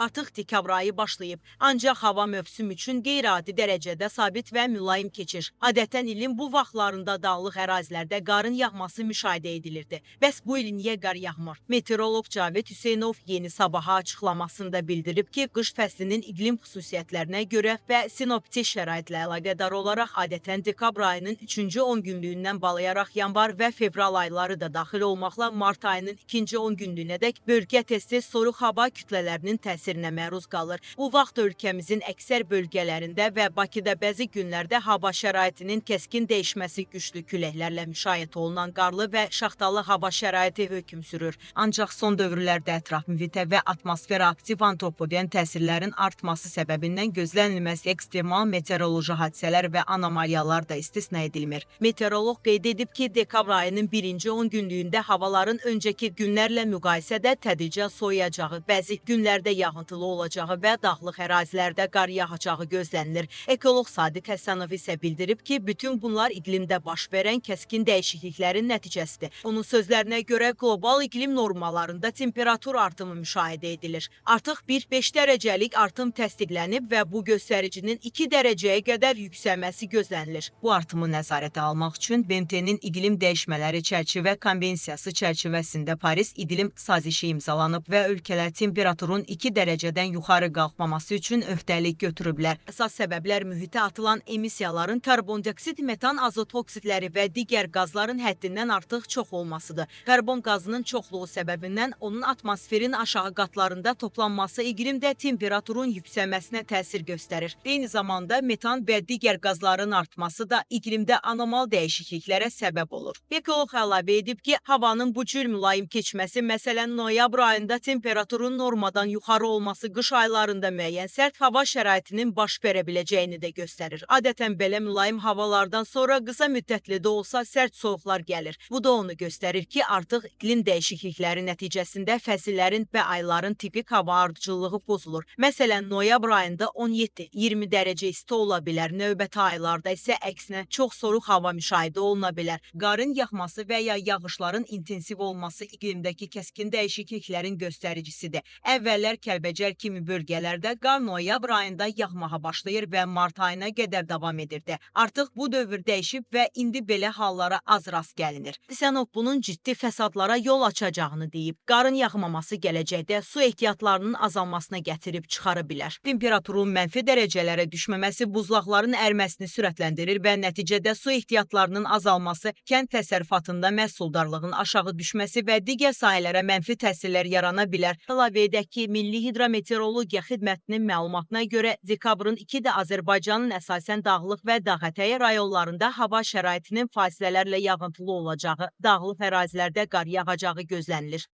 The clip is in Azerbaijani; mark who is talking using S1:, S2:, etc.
S1: Artıq dekabr ayı başlayıb, ancaq hava mövsüm üçün qeyri-adi dərəcədə sabit və mülayim keçir. Adətən ilin bu vaxtlarında dağlıq ərazilərdə qarın yağması müşahidə edilirdi. Bəs bu il niyə qar yağmır? Meteoroloq Cavid Hüseynov Yeni Sabaha açıqlamasında bildirib ki, qış fəslinin iqlim xüsusiyyətlərinə görə və sinoptik şəraitlə əlaqədar olaraq adətən dekabr ayının 3-cü 10 günlüyündən bağlayaraq yanvar və fevral ayları da daxil olmaqla mart ayının 2-ci 10 günlüyünədək bölgə tez-tez soyuq hava kütlələrinin təsirinə məruz qalır. Bu vaxt ölkəmizin əksər bölgələrində və Bakıda bəzi günlərdə hava şəraitinin kəskin dəyişməsi güclü küləklərlə müşahidə olunan qarlı və şaxtalı hava şəraiti hökm sürür. Ancaq son dövrlərdə ətraf mühitə və atmosferə aktiv antropogen təsirlərin artması səbəbindən gözlənilməz ekstremal meteoroloji hadisələr və anomaliyalar da istisna edilmir. Meteoroloq qeyd edib ki, dekabr ayının 1-ci 10 günlüyündə havaların öncəki günlərlə müqayisədə tədricən soyuyacağı, bəzi günlərdə yağıntılı olacağı və dağlıq ərazilərdə qar yağacağı gözlənilir. Ekoloq Sadiq Həsənov isə bildirib ki, bütün bunlar iqlimdə baş verən kəskin dəyişikliklərin nəticəsidir. Onun sözlərinə görə qlobal iqlim normalarında temperatur artımı müşahidə edilir. Artıq 1-5 dərəcəlik artım təsdiqlənib və bu göstəricinin 2 dərəcəyə qədər yüksəlməsi gözlənilir. Bu artımı nəzarətə almaq üçün BMT-nin iqlim dəyişmələri çərçivə konvensiyası çərçivəsində Paris İqlim sazişi imzalanıb və ölkələr temperaturun 2 dərəcədən yuxarı qalxmaması üçün öhdəlik götürüblər. Əsas səbəblər mühitə atılan emissiyaların karbondioksid, metan, azot oksidləri və digər qazların həddindən artıq çox olmasıdır. Karbon qazının çoxluğu səbəbindən onun atmosferin aşağı qatlarında toplanması iqlimdə temperaturun yüksəlməsinə təsir göstərir. Eyni zamanda metan və digər qazların artması da iqlimdə anormal dəyişikliklərə səbəb olur. Ekoloq əlavə edib ki, havanın bu cür mülayim keçməsi, məsələn, noyabr ayında temperaturun normadan yuxarı olması qış aylarında müəyyən sərt hava şəraitinin baş verə biləcəyini də göstərir. Adətən belə mülayim havalardan sonra qısa müddətli də olsa sərt soyuqlar gəlir. Bu da onu göstərir ki, artıq iqlim dəyişiklikləri nəticəsində fəsillərin və ayların tipik hava ardıcıllığı pozulur. Məsələn, noyabr ayında 17-20 dərəcə isti ola bilər, növbəti aylarda isə əksinə çox soyuq hava müşahidə oluna bilər. Qarın yağması və ya yağışların intensiv olması iqlimdəki kəskin dəyişikliklərin göstəricisidir. Əvvəllər Kəlbəcər kimi bölgələrdə qar noyabr ayında yağmağa başlayır və mart ayına qədər davam edirdi. Artıq bu dövr dəyişib və indi belə hallara az rast gəlinir. Həsənov bunun ciddi fəsadlara yol açacağını deyib. Qarın yağmaması gələcəkdə su ehtiyatlarının azalmasına gətirib çıxara bilər. Temperaturun mənfi dərəcələrə düşməməsi buzlaqların ərməsini sürətləndirir və nəticədə su ehtiyatlarının azalması, kənd təsərrüfatında məhsuldarlığın aşağı düşməsi və digər sahələrə mənfi təsirlər yarana bilər. Əlavə edək ki, Milli Hidrometeorologiya Xidmətinin məlumatına görə dekabrın 2-də Azərbaycanın əsasən dağlıq və dağətəyi rayonlarında hava şəraitinin fasilələrlə yağıntılı olacağı, dağlıq ərazilərdə qar yağacağı gözlənilir.